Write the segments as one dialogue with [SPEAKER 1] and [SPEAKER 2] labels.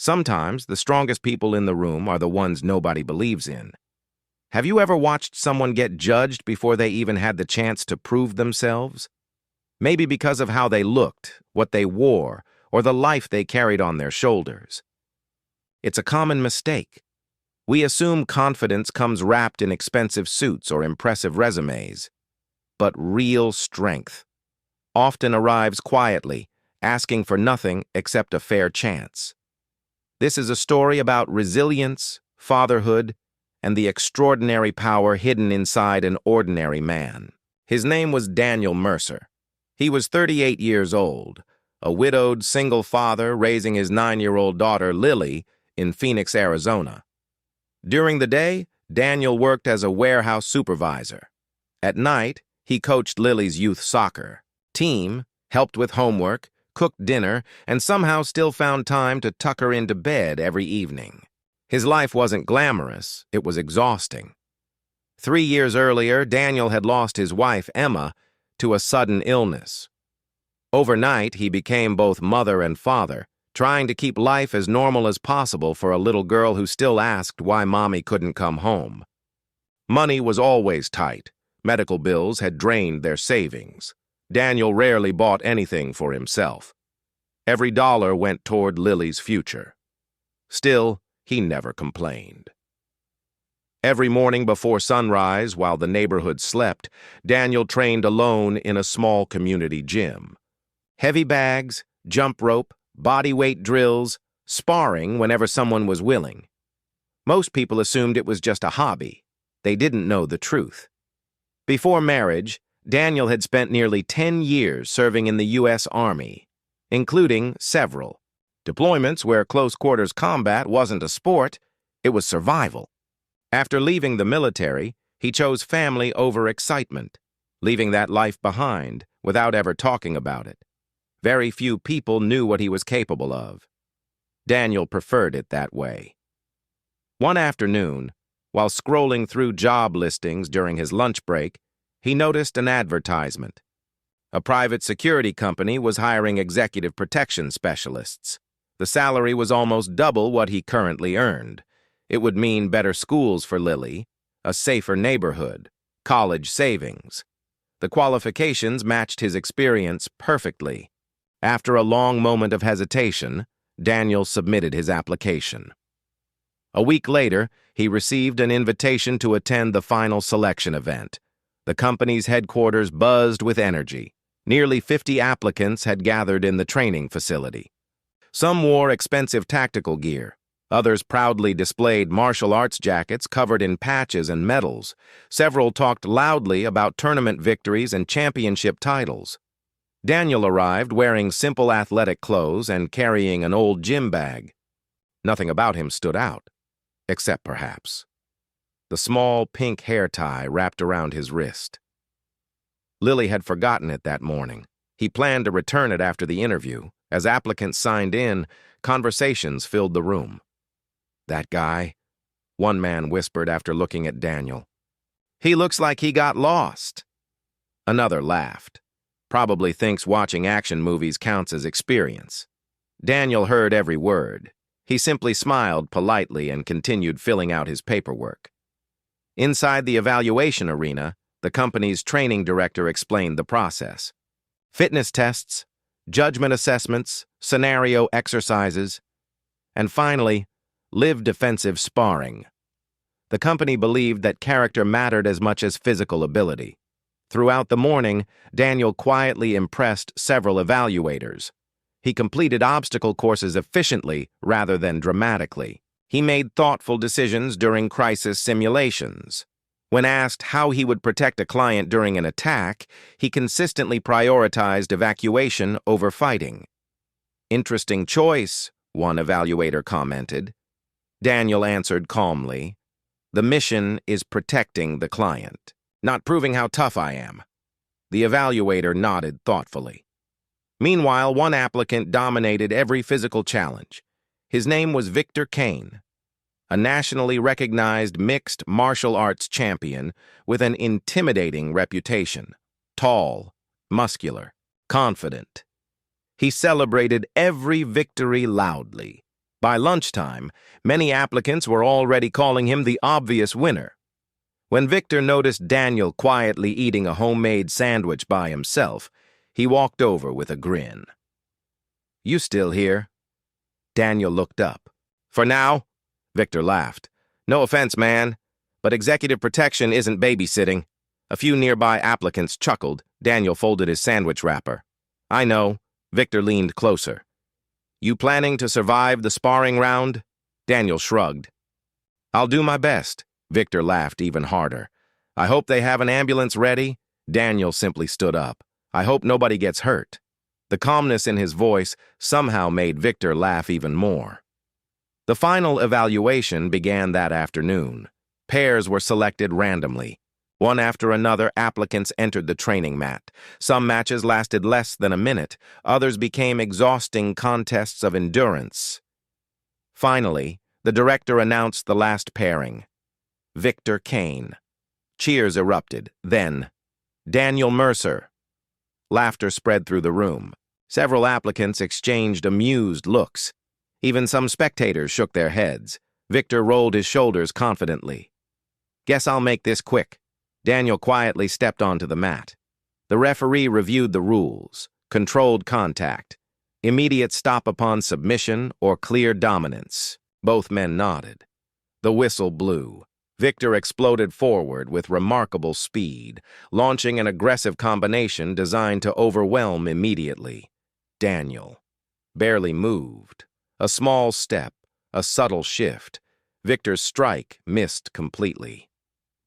[SPEAKER 1] Sometimes the strongest people in the room are the ones nobody believes in. Have you ever watched someone get judged before they even had the chance to prove themselves? Maybe because of how they looked, what they wore, or the life they carried on their shoulders. It's a common mistake. We assume confidence comes wrapped in expensive suits or impressive resumes. But real strength often arrives quietly, asking for nothing except a fair chance. This is a story about resilience, fatherhood, and the extraordinary power hidden inside an ordinary man. His name was Daniel Mercer. He was 38 years old, a widowed single father raising his 9-year-old daughter Lily in Phoenix, Arizona. During the day, Daniel worked as a warehouse supervisor. At night, he coached Lily's youth soccer team, helped with homework, cooked dinner, and somehow still found time to tuck her into bed every evening. His life wasn't glamorous, it was exhausting. 3 years earlier, Daniel had lost his wife, Emma, to a sudden illness. Overnight, he became both mother and father, trying to keep life as normal as possible for a little girl who still asked why mommy couldn't come home. Money was always tight. Medical bills had drained their savings. Daniel rarely bought anything for himself. Every dollar went toward Lily's future. Still, he never complained. Every morning before sunrise, while the neighborhood slept, Daniel trained alone in a small community gym. Heavy bags, jump rope, body weight drills, sparring whenever someone was willing. Most people assumed it was just a hobby. They didn't know the truth. Before marriage, Daniel had spent nearly 10 years serving in the U.S. Army, including several deployments where close-quarters combat wasn't a sport, it was survival. After leaving the military, he chose family over excitement, leaving that life behind without ever talking about it. Very few people knew what he was capable of. Daniel preferred it that way. One afternoon, while scrolling through job listings during his lunch break, he noticed an advertisement. A private security company was hiring executive protection specialists. The salary was almost double what he currently earned. It would mean better schools for Lily, a safer neighborhood, college savings. The qualifications matched his experience perfectly. After a long moment of hesitation, Daniel submitted his application. A week later, he received an invitation to attend the final selection event. The company's headquarters buzzed with energy. Nearly 50 applicants had gathered in the training facility. Some wore expensive tactical gear. Others proudly displayed martial arts jackets covered in patches and medals. Several talked loudly about tournament victories and championship titles. Daniel arrived wearing simple athletic clothes and carrying an old gym bag. Nothing about him stood out, except perhaps the small pink hair tie wrapped around his wrist. Lily had forgotten it that morning. He planned to return it after the interview. As applicants signed in, conversations filled the room. "That guy," one man whispered after looking at Daniel. "He looks like he got lost." Another laughed. Probably thinks watching action movies counts as experience. Daniel heard every word. He simply smiled politely and continued filling out his paperwork. Inside the evaluation arena, the company's training director explained the process. Fitness tests, judgment assessments, scenario exercises, and finally, live defensive sparring. The company believed that character mattered as much as physical ability. Throughout the morning, Daniel quietly impressed several evaluators. He completed obstacle courses efficiently rather than dramatically. He made thoughtful decisions during crisis simulations. When asked how he would protect a client during an attack, he consistently prioritized evacuation over fighting. "Interesting choice," one evaluator commented. Daniel answered calmly, "The mission is protecting the client, not proving how tough I am." The evaluator nodded thoughtfully. Meanwhile, one applicant dominated every physical challenge. His name was Victor Kane, a nationally recognized mixed martial arts champion with an intimidating reputation. Tall, muscular, confident. He celebrated every victory loudly. By lunchtime, many applicants were already calling him the obvious winner. When Victor noticed Daniel quietly eating a homemade sandwich by himself, he walked over with a grin. "You still here?" Daniel looked up. "For now," Victor laughed. "No offense, man, but executive protection isn't babysitting." A few nearby applicants chuckled. Daniel folded his sandwich wrapper. "I know." Victor leaned closer. "You planning to survive the sparring round?" Daniel shrugged. "I'll do my best." Victor laughed even harder. "I hope they have an ambulance ready." Daniel simply stood up. "I hope nobody gets hurt." The calmness in his voice somehow made Victor laugh even more. The final evaluation began that afternoon. Pairs were selected randomly. One after another, applicants entered the training mat. Some matches lasted less than a minute. Others became exhausting contests of endurance. Finally, the director announced the last pairing. Victor Kane. Cheers erupted. Then, Daniel Mercer. Laughter spread through the room. Several applicants exchanged amused looks. Even some spectators shook their heads. Victor rolled his shoulders confidently. "Guess I'll make this quick." Daniel quietly stepped onto the mat. The referee reviewed the rules. Controlled contact. Immediate stop upon submission or clear dominance. Both men nodded. The whistle blew. Victor exploded forward with remarkable speed, launching an aggressive combination designed to overwhelm immediately. Daniel barely moved. A small step, a subtle shift. Victor's strike missed completely.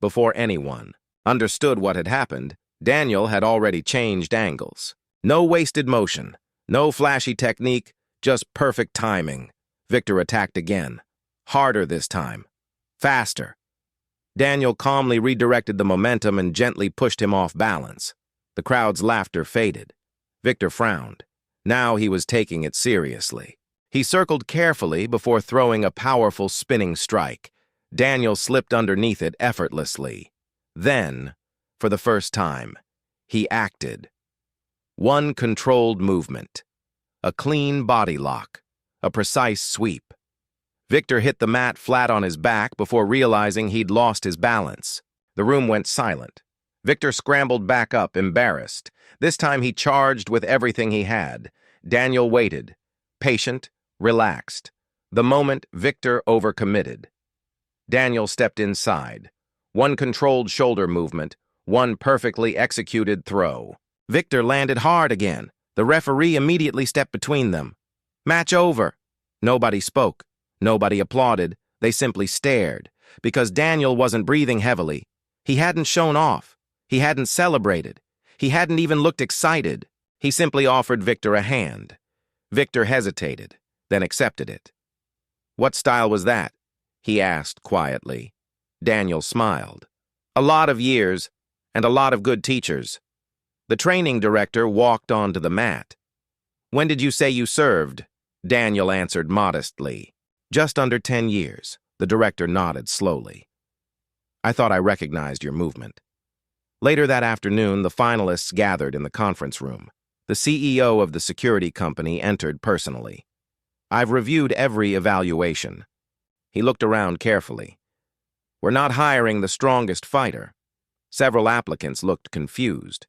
[SPEAKER 1] Before anyone understood what had happened, Daniel had already changed angles. No wasted motion, no flashy technique, just perfect timing. Victor attacked again. Harder this time. Faster. Daniel calmly redirected the momentum and gently pushed him off balance. The crowd's laughter faded. Victor frowned. Now he was taking it seriously. He circled carefully before throwing a powerful spinning strike. Daniel slipped underneath it effortlessly. Then, for the first time, he acted. One controlled movement. A clean body lock. A precise sweep. Victor hit the mat flat on his back before realizing he'd lost his balance. The room went silent. Victor scrambled back up, embarrassed. This time he charged with everything he had. Daniel waited, patient, relaxed. The moment Victor overcommitted. Daniel stepped inside. One controlled shoulder movement, one perfectly executed throw. Victor landed hard again. The referee immediately stepped between them. "Match over." Nobody spoke. Nobody applauded. They simply stared. Because Daniel wasn't breathing heavily. He hadn't shown off. He hadn't celebrated. He hadn't even looked excited. He simply offered Victor a hand. Victor hesitated, then accepted it. "What style was that?" he asked quietly. Daniel smiled. "A lot of years, and a lot of good teachers." The training director walked onto the mat. "When did you say you served?" Daniel answered modestly. "Just under 10 years." The director nodded slowly. "I thought I recognized your movement." Later that afternoon, the finalists gathered in the conference room. The CEO of the security company entered personally. "I've reviewed every evaluation." He looked around carefully. "We're not hiring the strongest fighter." Several applicants looked confused.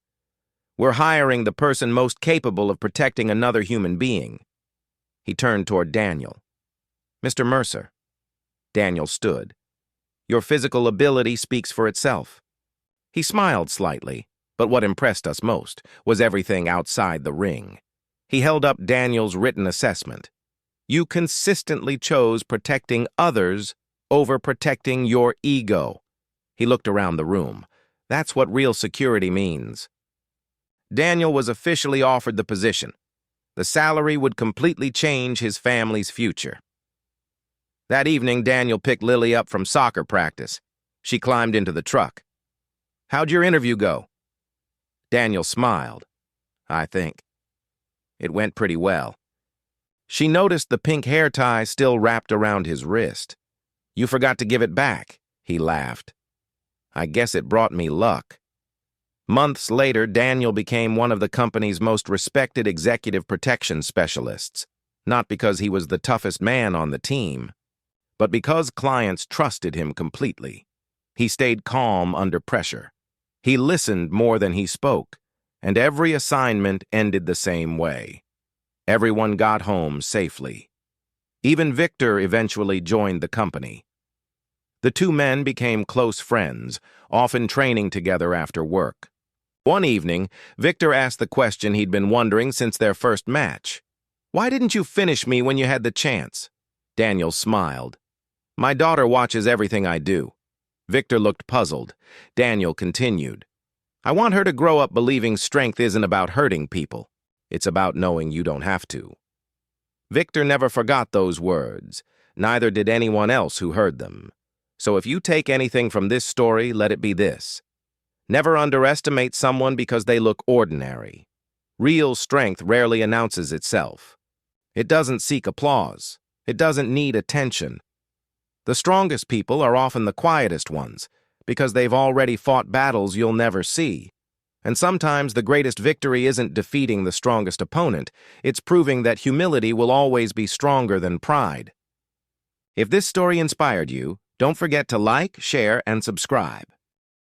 [SPEAKER 1] "We're hiring the person most capable of protecting another human being." He turned toward Daniel. "Mr. Mercer." Daniel stood. "Your physical ability speaks for itself." He smiled slightly, but what impressed us most was everything outside the ring. He held up Daniel's written assessment. "You consistently chose protecting others over protecting your ego." He looked around the room. "That's what real security means." Daniel was officially offered the position. The salary would completely change his family's future. That evening, Daniel picked Lily up from soccer practice. She climbed into the truck. "How'd your interview go?" Daniel smiled. "I think it went pretty well." She noticed the pink hair tie still wrapped around his wrist. "You forgot to give it back," he laughed. "I guess it brought me luck." Months later, Daniel became one of the company's most respected executive protection specialists. not because he was the toughest man on the team, but because clients trusted him completely. He stayed calm under pressure. He listened more than he spoke, and every assignment ended the same way. Everyone got home safely. Even Victor eventually joined the company. The two men became close friends, often training together after work. One evening, Victor asked the question he'd been wondering since their first match. "Why didn't you finish me when you had the chance?" Daniel smiled. "My daughter watches everything I do." Victor looked puzzled. Daniel continued. "I want her to grow up believing strength isn't about hurting people. It's about knowing you don't have to." Victor never forgot those words. Neither did anyone else who heard them. So if you take anything from this story, let it be this. Never underestimate someone because they look ordinary. Real strength rarely announces itself. It doesn't seek applause. It doesn't need attention. The strongest people are often the quietest ones, because they've already fought battles you'll never see. And sometimes the greatest victory isn't defeating the strongest opponent, it's proving that humility will always be stronger than pride. If this story inspired you, don't forget to like, share, and subscribe.